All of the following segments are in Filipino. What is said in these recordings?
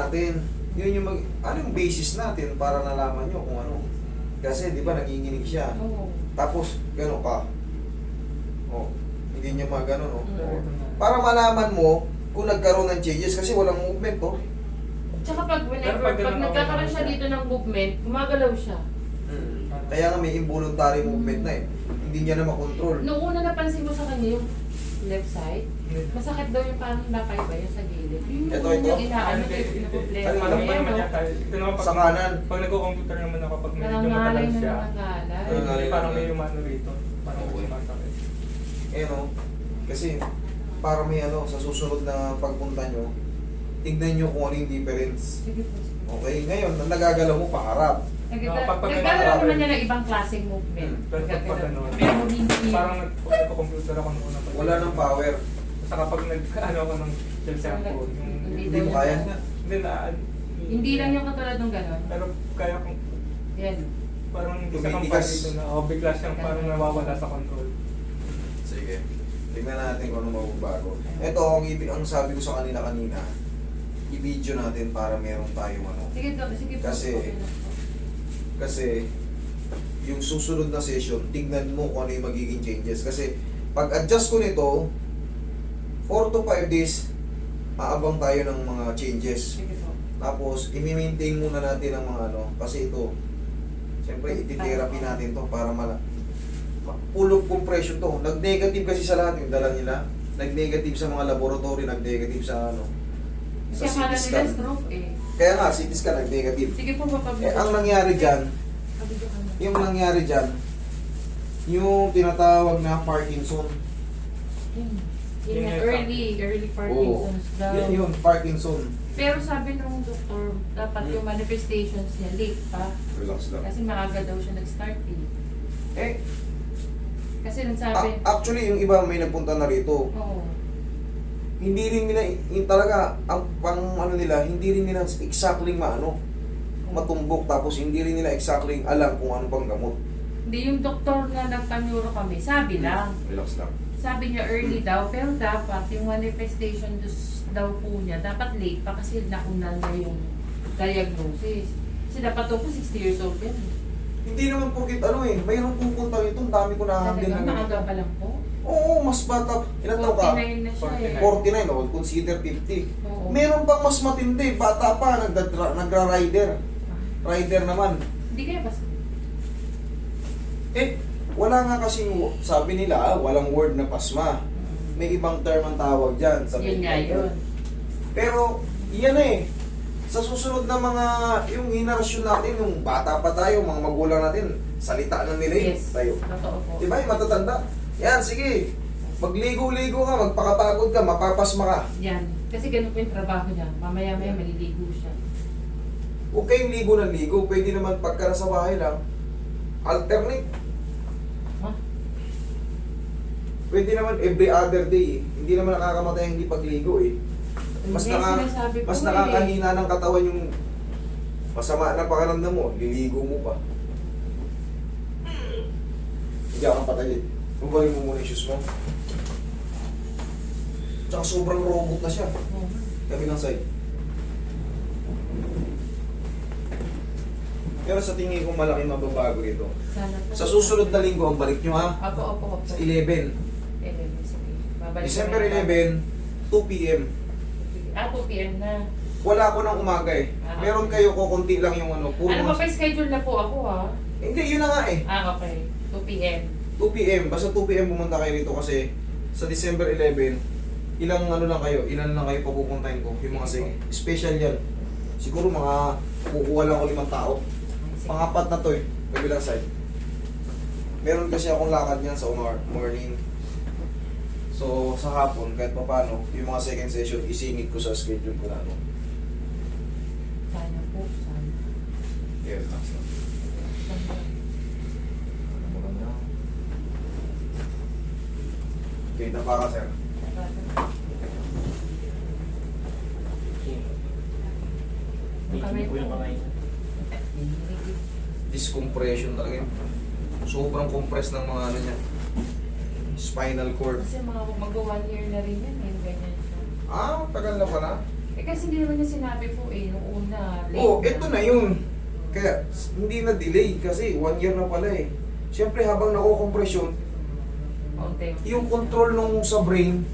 natin. Yun yung ano yung basis natin para nalaman nyo kung ano. Kasi di ba nanginginig siya. Oo. Tapos gano'n ka. Oh, hindi niya magano, no? Mm. Para malaman mo kung nagkaroon ng changes kasi walang movement, oh. Tsaka pag Pero whenever, pag pag ganun nagkakaroon ako siya naman dito ng movement, gumagalaw siya. Kaya nga may involuntary movement na eh. Hindi niya na makontrol. Noong una napansin ko sa kanya yung left side, masakit daw yung parang napay ba yun sa gilid. Ito. Yung inaano, yung problema. Ano, Alam ba Ayan, naman no? yata, ito naman Sa kanan. Pag nagko-computer naman ako, pag medyo Nangangalay matagal na siya, nangangalay. Nangangalay. parang may umano rito. Parang Okay. may sumasakit. Eh no, kasi para may ano, sa susunod na pagpunta nyo, tignan nyo kung ano yung difference. Sige po. sige. Okay, ngayon, ang nagagalaw mo paharap. Pag Nagkakaroon naman niya ng ibang klaseng movement. Pero pag Nagkakaroon. ano, Pero hindi. parang nagko-computer ako noon. Wala nang power. Saka pag nag-ano ako ng gel shampoo, yung Hindi mo kaya. Hindi na, Hindi lang yung katulad ng gano'n. pero kaya kong Yan. parang isa kang Tumitigas. dito na bigla siyang parang nawawala sa control. Sige. Tignan natin kung ano magbabago. Ito, ang sabi ko sa kanina, i-video natin para meron tayong ano. Sige po. Sige po. Kasi- Okay na po. Kasi, yung susunod na session, tignan mo kung ano yung magiging changes. Kasi, pag-adjust ko nito, 4 to 5 days, aabang tayo ng mga changes. Sige po. Tapos, i-maintain muna natin ang mga ano. Kasi ito, siyempre, iti-therapy natin to para full of compression to. Nag-negative kasi sa lahat yung dala nila. Nag-negative sa mga laboratory, nag-negative sa ano. Sa Kasi akala CT nila scan. stroke eh. Kaya nga, CT scan nag-negative. Sige po, papabigyan. Eh, ang nangyari dyan, yung nangyari dyan, yung tinatawag na Parkinson. Yun Yun nga, yung early Parkinson's daw. Yan yun, Parkinson. Pero sabi nung doktor, dapat yung manifestations niya late pa. Relax lang. Kasi maaga daw siya nag-start eh. Eh, Kasi nung sabi, actually, yung iba may nagpunta na rito. oo. Hindi rin nila, yung talaga, ang pang ano nila, hindi rin nila exactly matumbok. Tapos hindi rin nila exactly alam kung ano pang gamot. Hindi, yung doktor na nagpa-neuro kami, sabi lang. Relax lang. Sabi niya early daw, pero dapat yung manifestation daw po niya, dapat late pa kasi nauna na yung diagnosis. Kasi dapat po 60 years old yan. Hindi naman porkit ano eh, mayroong pupunta rito, ang dami ko na-handle Talaga, na maaga pa lang po. Oo, mas bata. Ilan taon ka? 49 na siya eh. 49, no? Consider 50. Oo. Meron pang mas matindi, bata pa, nagra-rider. Rider naman. Hindi kaya ba? Eh, wala nga kasi, sabi nila, walang word na pasma. May ibang term ang tawag dyan. Yun nga yun. Pero, yan eh. Sa susunod na mga, yung henerasyon natin, yung bata pa tayo, mga magulang natin, salita na nila Yes. tayo. Totoo po. Di ba yung matatanda? Yan, sige. Magligo-ligo ka, magpakapagod ka, mapapasma ka. Yan. Kasi ganun po yung trabaho niya. Mamaya-maya maliligo siya. Huwag kayong ligo ng ligo. Pwede naman pagka nasa bahay lang, alternate. Ha? Pwede naman every other day eh. Hindi naman nakakamatay ang hindi pagligo eh. Mas, Hindi, sinasabi ko mas eh. nakakahina ng katawan yung masama na pakiramdam mo, liligo mo pa. Hindi kang patagit. Hubarin mo muna yung shoes mo. Tsaka sobrang robot na siya. Oo. Kabilang side. Pero sa tingin ko malaki mababago ito. Sana po. Sa susunod na linggo, ang balik nyo ha? Opo. Sa 11. 11, sige. Babalik December kami. 11, 2 p.m. 2 p.m. na. Wala ako ng umaga eh. Ah. Meron kayo kukunti lang yung ano. Puro Ano ba pa schedule na po ako ha? Hindi, yun na nga eh. Okay. 2 p.m. 2 p.m. Basta 2 p.m. pumunta kayo rito kasi sa December 11, ilang ano lang kayo, ilan lang kayo papupuntahin ko. Yung mga sige. Special yan. Siguro mga kukuha lang ako 5 tao. Pangapat na to eh. Kabilang side. Meron kasi akong lakad niyan sa morning. So, sa hapon, kahit pa paano, yung mga second session, isingit ko sa schedule ko na ano. Sana po. Sana. Yes, last lang. Okay, tapa ka, sir. Kami po. Discompression talaga yun. Sobrang compress ng mga ano niya. Spinal cord. Kasi mga mag-1 year na rin yan. Yung ganyan siya. Ah, tagal na pala. Eh kasi hindi naman niya sinabi po eh, nung una. Late Oh, eto na yun. Kaya hindi na delay kasi 1 year na pala eh. Siyempre habang nakokompresyon, Konti. yung control nung sa brain,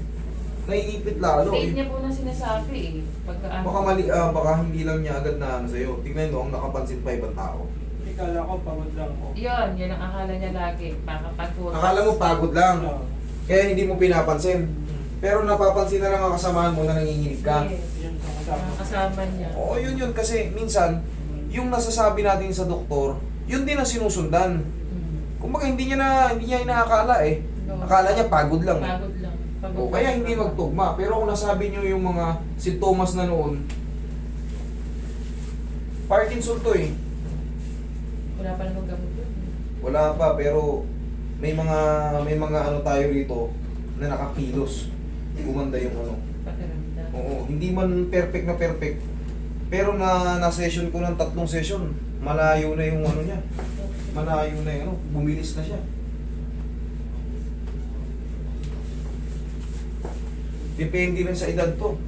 naiipit lalo Late eh. niya po na sinasabi eh. Pagka ano. Baka mali, baka hindi lang niya agad na ano sa'yo. Tignan mo, ang nakapansin pa ibang tao. Ikala ko, pagod lang ako. Yun ang akala niya lagi. Baka pagod. Akala mo pagod lang, Oo. kaya hindi mo pinapansin. Pero napapansin na lang ang kasamahan mo na nanginginig ka. Yes. Yun ang Mga kasama. kasama niya. Oo, yun kasi minsan, yung nasasabi natin sa doktor, yun din ang sinusundan. Kumbaga hindi niya inaakala eh. No. Akala niya pagod lang. Pagod lang. Pagod O kaya hindi magtugma. Pero kung nasabi niyo yung mga sintomas na noon, Parkinson to eh. Wala pa namang gamot yun. Wala pa pero may mga ano tayo rito na nakakilos. Gumanda yung ano. Pakiramdam. Oo, hindi man perfect na perfect. Pero na-session ko ng 3 session, malayo na yung ano niya. Malayo na yung ano, bumilis na siya. Depende rin sa edad to.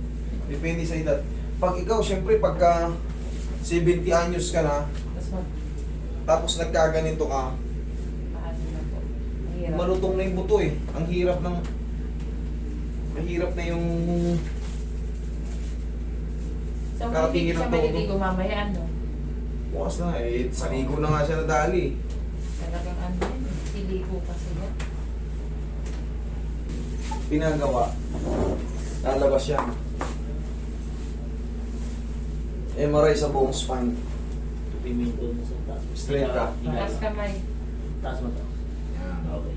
Depende sa edad. Pag ikaw, syempre, pagka 70 anyos ka na, Tapos tapos nagkaganito ka, paano na po. Mahirap. malutong na yung buto eh. Ang hirap na yung So, kung karatingin hindi siya ng todo. maliligo mamaya, ano? bukas na eh. Saligo na nga siya nadali. Talagang ano yun, siligo kasi yan. Pinagawa. Lalabas yan. MRI sa buong spine. Pimintol na sa taas. Straight ka. Taas kamay. Taas mo to. Yan. Okay.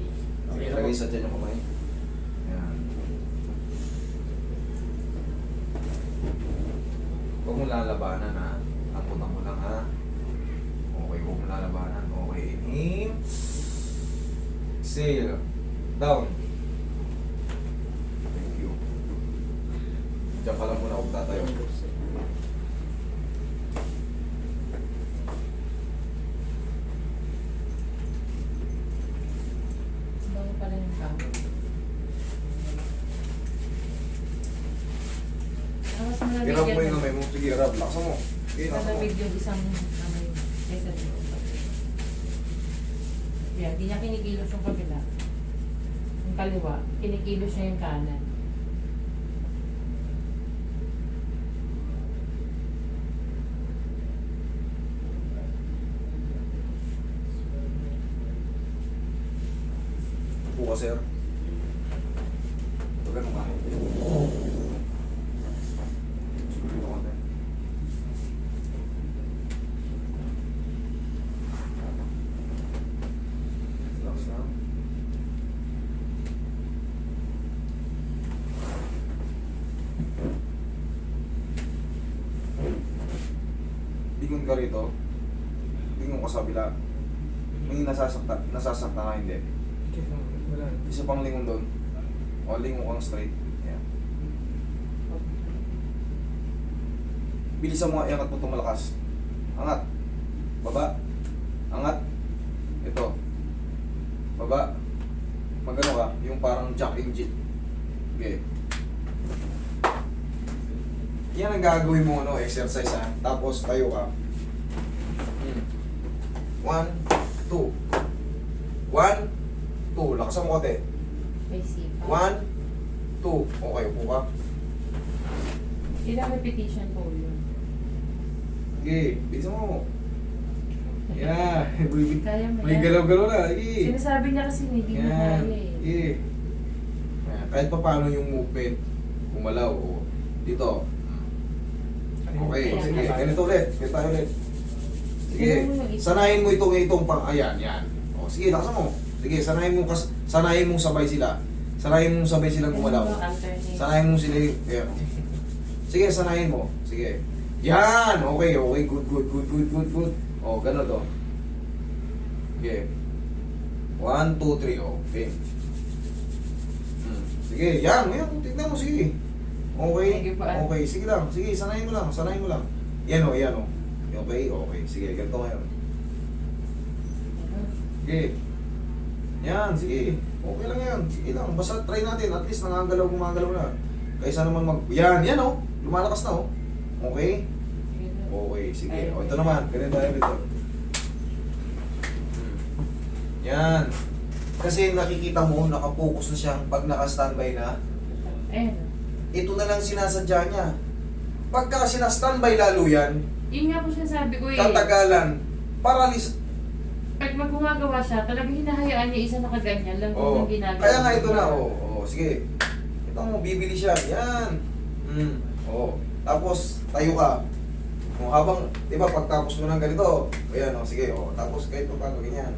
Okay, lagay sa dyan yung kamay. Yan. Huwag mo lalabanan ha. Lamputan mo lang ha. Okay, huwag mo lalabanan. Okay, inhale. Exhale. Down. Thank you. Diyan ka lang muna huwag tatayo. Bago pala yung kamo. Tapos malamig Hirap mo yung yan. kamay mo. Sige, rab. Laksan mo. Sige, laksan mo. Malamig yung isang kamay kaysa dito. Yan, di niya kinikilos yung kabila. Yung kaliwa, kinikilos niya yung kanan. Upo ka, sir. Ito ganun ka. Ito konti. Relax lang. Lingon ka rito. Lingon ka sa kabila. May nasasakta ka hindi. Wala. Isa pang lingon doon. O, lingon kang straight. Ayan. Bilisan mo nga, iangat mo itong malakas. Angat. Baba. Angat. Ito. Baba. Magano ka, yung parang jack and jill. Okay. Yan ang gagawin mo, no, exercise ha. Tapos tayo ka. 1, 2. 1, 2. Lakasan mo konti. May sipa. 1, 2. Okay, upo ka. Ilang repetition po yun? Okay, bilisan mo. Yeah. Kaya mo May yan. galaw-galaw na. Okay. Sinasabi niya kasi hindi niya Yan. kaya eh. Okay. Yan. Kahit pa paano yung movement, gumalaw. O, dito. Okay, Ayan. sige. Ganito ulit. Ganito tayo ulit. Sige. Ganun mo yung isa. Sanayin mo itong pang, ayan, yan. O, sige, lakasan mo. Sige, sanayin mong sabay sila. Sanayin mong sabay silang gumalaw. Alternate. Sanayin mo sila yung, ayan. Sige, sanayin mo. Sige. Yan! Okay, okay. Good. O, gano'n to. Okay. 1, 2, 3. Okay. Sige, yan. Tignan mo, sige. Okay. Sige pa. Okay, sige lang. Sige, sanayin mo lang. Yan o, yan o. Okay, okay. Sige, ganito ngayon. Sige. Yan, sige. Okay lang yan. Sige lang. Basta try natin. At least gumagalaw na. Kaysa naman yan o. Lumalakas na, oh. Okay? Okay, sige. O, ito naman. Ganun tayo dito. Yan. Kasi nakikita mo, nakapokus na siya pag naka-standby na. Ayun. Ito na lang sinasadya niya. Pagka sinastandby lalo yan, Yun nga po siya sabi ko eh. tatagalan, paralis. Pag magumagawa siya, talagang hinahayaan niya isa nakaganyan lang Oh, yung ginagawa. kaya nga ito na, sige. Ito mo, bibili siya. Yan. Tapos, tayo ka. Habang, di ba, pagtapos mo ng ganito, ayan, sige, tapos kahit pa paano, ganyan.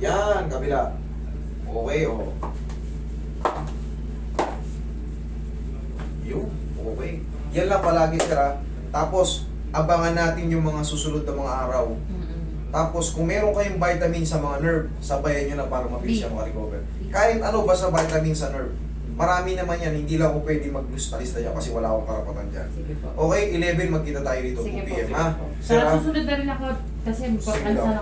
Yan, kabila. Okay, Yun, okay. Yan lang palagi, sir, ha? Tapos, abangan natin yung mga susunod na mga araw. Tapos, kung meron kayong vitamin sa mga nerve, sabayan nyo na para mabilis siya makarecover. Kahit ano, basta vitamin sa nerve. Marami naman yan, hindi lang ako pwede mag-lista yan kasi wala akong karapatan dyan. Sige po. Okay, 11, magkita tayo dito, Sige 2 po, p.m. sige ha? po. Sir, Sa ha? susunod na rin ako kasi Sige importante daw. sana